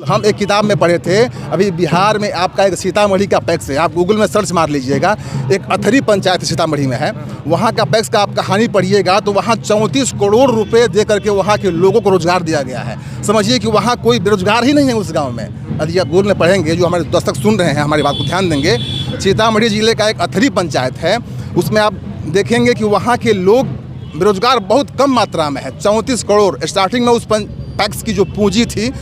हम एक किताब में पढ़े थे, अभी बिहार में आपका एक सीतामढ़ी का पैक्स है, आप गूगल में सर्च मार लीजिएगा, एक अथरी पंचायत सीतामढ़ी में है, वहाँ का पैक्स का आप कहानी पढ़िएगा तो वहाँ 34 करोड़ रुपए दे करके वहाँ के लोगों को रोजगार दिया गया है। समझिए कि वहाँ कोई बेरोजगार ही नहीं है उस गाँव में। यदि आप गूगल में पढ़ेंगे, जो हमारे दर्शक सुन रहे हैं हमारी बात को ध्यान देंगे, सीतामढ़ी जिले का एक अथरी पंचायत है, उसमें आप देखेंगे कि वहाँ के लोग बेरोजगार बहुत कम मात्रा में है। 34 करोड़ स्टार्टिंग में उस पैक्स की जो पूंजी थी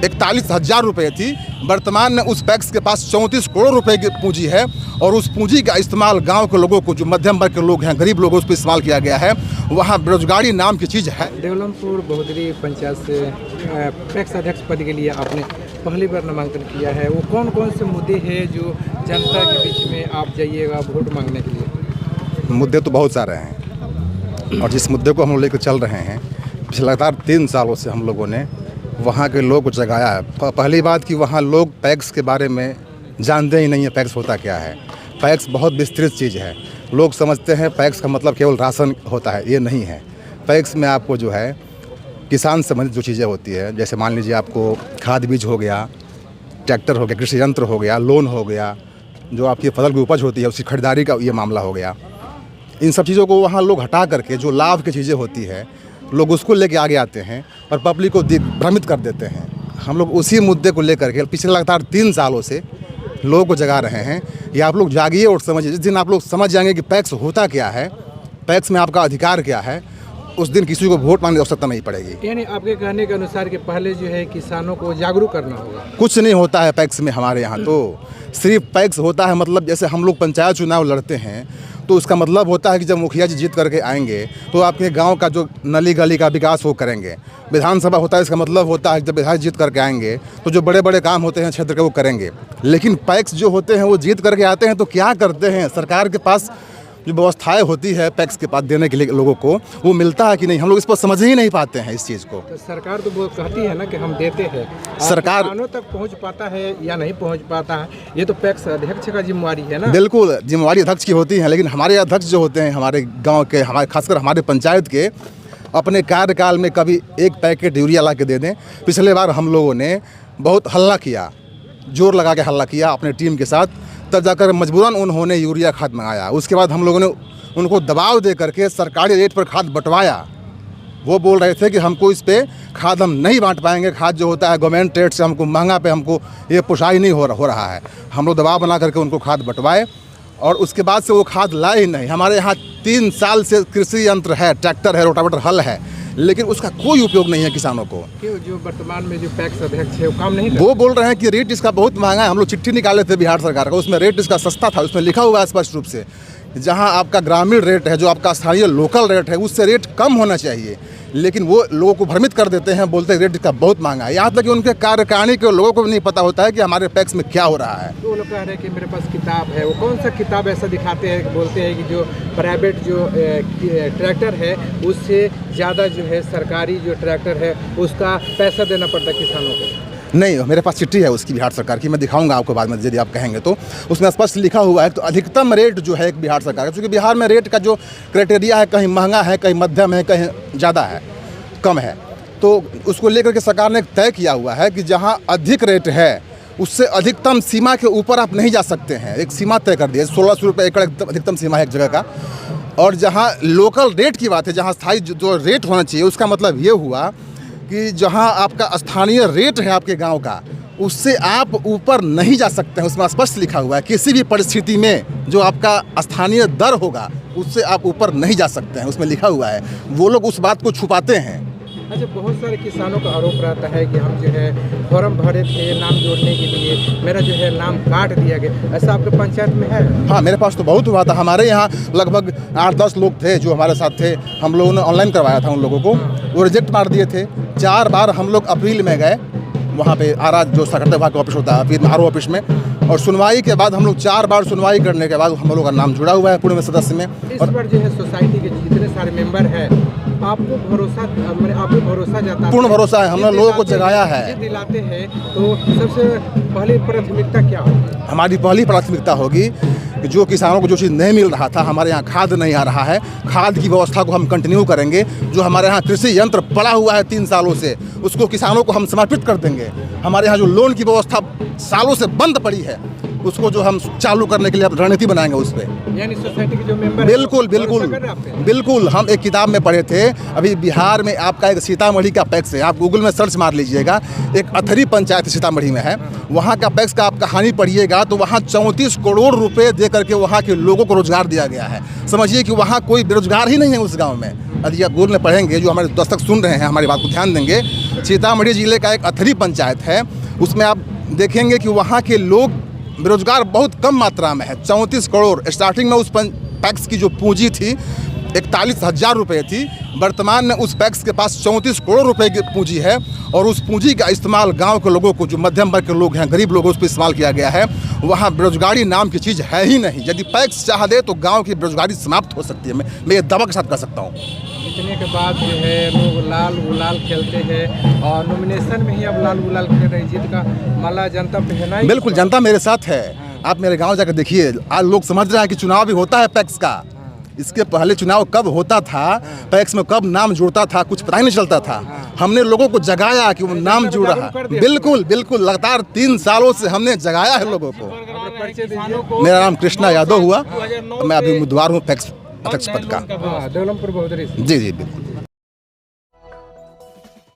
41,000 रुपये थी, वर्तमान में उस पैक्स के पास 34 करोड़ रुपए की पूंजी है और उस पूंजी का इस्तेमाल गांव के लोगों को, जो मध्यम वर्ग के लोग हैं, गरीब लोगों, उस पर इस्तेमाल किया गया है। वहाँ बेरोजगारी नाम की चीज़ है। देवलमपुर बहुदरी पंचायत से पैक्स अध्यक्ष पद के लिए आपने पहली बार नामांकन किया है, वो कौन कौन से मुद्दे हैं जो जनता के बीच में आप जाइएगा वोट मांगने के लिए? मुद्दे तो बहुत सारे हैं और जिस मुद्दे को हम लोग लेकर चल रहे हैं, पिछले लगातार 3 सालों से हम लोगों ने वहाँ के लोग को जगाया है। पहली बात कि वहाँ लोग पैक्स के बारे में जानते ही नहीं है, पैक्स होता क्या है। पैक्स बहुत विस्तृत चीज़ है। लोग समझते हैं पैक्स का मतलब केवल राशन होता है, ये नहीं है। पैक्स में आपको जो है किसान संबंधित जो चीज़ें होती है, जैसे मान लीजिए आपको खाद बीज हो गया, ट्रैक्टर हो गया, कृषि यंत्र हो गया, लोन हो गया, जो आपकी फसल की उपज होती है उसकी खरीदारी का ये मामला हो गया। इन सब चीज़ों को वहाँ लोग हटा करके जो लाभ की चीज़ें होती है, लोग उसको लेके आगे आते हैं और पब्लिक को भ्रमित कर देते हैं। हम लोग उसी मुद्दे को लेकर के पिछले लगातार 3 सालों से लोगों को जगा रहे हैं। ये आप लोग जागिए और समझिए। जिस दिन आप लोग समझ जाएंगे कि पैक्स होता क्या है, पैक्स में आपका अधिकार क्या है, उस दिन किसी को वोट मांगने की आवश्यकता नहीं पड़ेगी। यानी आपके कहने के अनुसार कि पहले जो है किसानों को जागरूक करना होगा। कुछ नहीं होता है पैक्स में हमारे यहाँ, तो सिर्फ पैक्स होता है मतलब जैसे हम लोग पंचायत चुनाव लड़ते हैं तो उसका मतलब होता है कि जब मुखिया जी जीत करके आएंगे तो आपके गांव का जो नली गली का विकास वो करेंगे। विधानसभा होता है, इसका मतलब होता है कि जब विधायक जीत करके आएंगे तो जो बड़े बड़े काम होते हैं क्षेत्र के वो करेंगे। लेकिन पैक्स जो होते हैं वो जीत करके आते हैं तो क्या करते हैं, सरकार के पास जो व्यवस्थाएं होती है पैक्स के पास देने के लिए लोगों को, वो मिलता है कि नहीं, हम लोग इस पर समझ ही नहीं पाते हैं इस चीज़ को। तो सरकार तो वो कहती है ना कि हम देते हैं, सरकार किसानों तक पहुंच पाता है या नहीं पहुंच पाता है, ये तो पैक्स अध्यक्ष का जिम्मेवारी है ना। बिल्कुल जिम्मेवारी अध्यक्ष की होती है, लेकिन हमारे अध्यक्ष जो होते हैं हमारे गाँव के, हमारे खासकर हमारे पंचायत के, अपने कार्यकाल में कभी एक पैकेट यूरिया ला के दे दें। पिछले बार हम लोगों ने बहुत हल्ला किया, जोर लगा के हल्ला किया अपने टीम के साथ, तब जाकर मजबूरन उन्होंने यूरिया खाद मंगाया। उसके बाद हम लोगों ने उनको दबाव दे करके सरकारी रेट पर खाद बंटवाया। वो बोल रहे थे कि हमको इस पे खाद हम नहीं बांट पाएंगे, खाद जो होता है गवर्नमेंट रेट से हमको महंगा पे हमको ये पोसाई नहीं हो रहा है। हम लोग दबाव बना करके उनको खाद बंटवाए और उसके बाद से वो खाद लाए ही नहीं। हमारे यहाँ 3 साल से कृषि यंत्र है, ट्रैक्टर है, रोटावेटर, हल है, लेकिन उसका कोई उपयोग नहीं है किसानों को। क्यों? जो वर्तमान में जो पैक्स अध्यक्ष है वो काम नहीं वो बोल रहे हैं कि रेट इसका बहुत महंगा है। हम लोग चिट्ठी निकाले थे बिहार सरकार का, उसमें रेट इसका सस्ता था, उसमें लिखा हुआ है स्पष्ट रूप से, जहां आपका ग्रामीण रेट है, जो आपका स्थानीय लोकल रेट है, उससे रेट कम होना चाहिए। लेकिन वो लोगों को भ्रमित कर देते हैं, बोलते हैं रेट इसका बहुत महंगा है। यहाँ तक कि उनके कार्यकारिणी के लोगों को भी नहीं पता होता है कि हमारे पैक्स में क्या हो रहा है। तो वो लोग कह रहे हैं कि मेरे पास किताब है, वो कौन सा किताब ऐसा दिखाते हैं, बोलते हैं कि जो प्राइवेट जो ट्रैक्टर है उससे ज़्यादा जो है सरकारी जो ट्रैक्टर है उसका पैसा देना पड़ता है किसानों को। नहीं, मेरे पास चिट्ठी है उसकी बिहार सरकार की, मैं दिखाऊंगा आपको बाद में यदि आप कहेंगे तो। उसमें स्पष्ट लिखा हुआ है तो अधिकतम रेट जो है बिहार सरकार का, क्योंकि बिहार में रेट का जो क्राइटेरिया है, कहीं महंगा है, कहीं मध्यम है, कहीं ज़्यादा है, कम है, तो उसको लेकर के सरकार ने तय किया हुआ है कि जहाँ अधिक रेट है उससे अधिकतम सीमा के ऊपर आप नहीं जा सकते हैं। एक सीमा तय कर दी है, 1600 रुपये एकड़ अधिकतम सीमा है एक जगह का। और जहाँ लोकल रेट की बात है, जहाँ स्थायी जो रेट होना चाहिए, उसका मतलब ये हुआ कि जहां आपका स्थानीय रेट है आपके गांव का, उससे आप ऊपर नहीं जा सकते हैं। उसमें स्पष्ट लिखा हुआ है किसी भी परिस्थिति में जो आपका स्थानीय दर होगा उससे आप ऊपर नहीं जा सकते हैं, उसमें लिखा हुआ है। वो लोग उस बात को छुपाते हैं। अच्छा, बहुत सारे किसानों का आरोप रहता है कि हम जो है फॉर्म भरे थे नाम जोड़ने के लिए, मेरा जो है नाम काट दिया गया, ऐसा आपके पंचायत में है? हाँ, मेरे पास तो बहुत हुआ था। हमारे यहाँ लगभग 8-10 लोग थे जो हमारे साथ थे, हम लोगों ने ऑनलाइन करवाया था उन लोगों को, वो रिजेक्ट मार दिए थे। 4 बार हम लोग अपील में गए, वहाँ पे आरा जो सहकारिता विभाग का ऑफिस होता है, अपील आर ऑफिस में, और सुनवाई के बाद हम लोग 4 बार सुनवाई करने के बाद हम लोगों का नाम जुड़ा हुआ है पूर्ण सदस्य में। इस पर जो है सोसाइटी के जितने सारे मेंबर हैं, आपको भरोसा जाता है? पूर्ण भरोसा है, हमने लोगों को जगाया है। दिलाते हैं तो सबसे पहली प्राथमिकता क्या होगी? हमारी पहली प्राथमिकता होगी कि जो किसानों को जो चीज़ नहीं मिल रहा था, हमारे यहाँ खाद नहीं आ रहा है, खाद की व्यवस्था को हम कंटिन्यू करेंगे। जो हमारे यहाँ कृषि यंत्र पड़ा हुआ है 3 सालों से, उसको किसानों को हम समर्पित कर देंगे। हमारे यहाँ जो लोन की व्यवस्था सालों से बंद पड़ी है, उसको जो हम चालू करने के लिए अब रणनीति बनाएंगे उस पर। यानी सोसाइटी के जो मेंबर बिल्कुल बिल्कुल बिल्कुल। हम एक किताब में पढ़े थे, अभी बिहार में आपका एक सीतामढ़ी का पैक्स है, आप गूगल में सर्च मार लीजिएगा, एक अथरी पंचायत सीतामढ़ी में है, वहाँ का पैक्स का आप कहानी पढ़िएगा तो वहाँ 34 करोड़ रुपए दे करके वहाँ के लोगों को रोजगार दिया गया है। समझिए कि वहाँ कोई बेरोजगार ही नहीं है उस गाँव में। यदि आप गूगल में पढ़ेंगे, जो हमारे दर्शक सुन रहे हैं हमारी बात को ध्यान देंगे, सीतामढ़ी जिले का एक अथरी पंचायत है, उसमें आप देखेंगे कि वहाँ के लोग बेरोजगार बहुत कम मात्रा में है। 34 करोड़ स्टार्टिंग में उस पैक्स की जो पूंजी थी 41,000 रुपये थी, वर्तमान में उस पैक्स के पास 34 करोड़ रुपए की पूंजी है, और उस पूंजी का इस्तेमाल गांव के लोगों को, जो मध्यम वर्ग के लोग हैं, गरीब लोगों उस पर इस्तेमाल किया गया है। वहाँ बेरोजगारी नाम की चीज़ है ही नहीं। यदि पैक्स चाह दे तो गाँव की बेरोजगारी समाप्त हो सकती है। मैं ये दावा के साथ कर सकता हूँ। जीतने के बाद जो है लोग लाल गुलाल खेलते हैं, और नॉमिनेशन में ही अब लाल गुलाल खेल रहे हैं। जीत का माला जनता पहना ही। बिल्कुल, जनता मेरे साथ है। आप मेरे गांव जाकर देखिए, आज लोग समझ रहे हैं कि चुनाव भी होता है पैक्स का। इसके पहले चुनाव कब होता था, पैक्स में कब नाम जुड़ता था, कुछ पता ही नहीं चलता था। हमने लोगों को जगाया कि वो नाम जुड़ रहा है। बिल्कुल बिल्कुल, लगातार 3 सालों से हमने जगाया है लोगों को। मेरा नाम कृष्णा यादव हुआ, मैं अभी उम्मीदवार हूँ पैक्स अध्यक्ष पद का। देवलमपुर बहुदरी। जी जी बिल्कुल।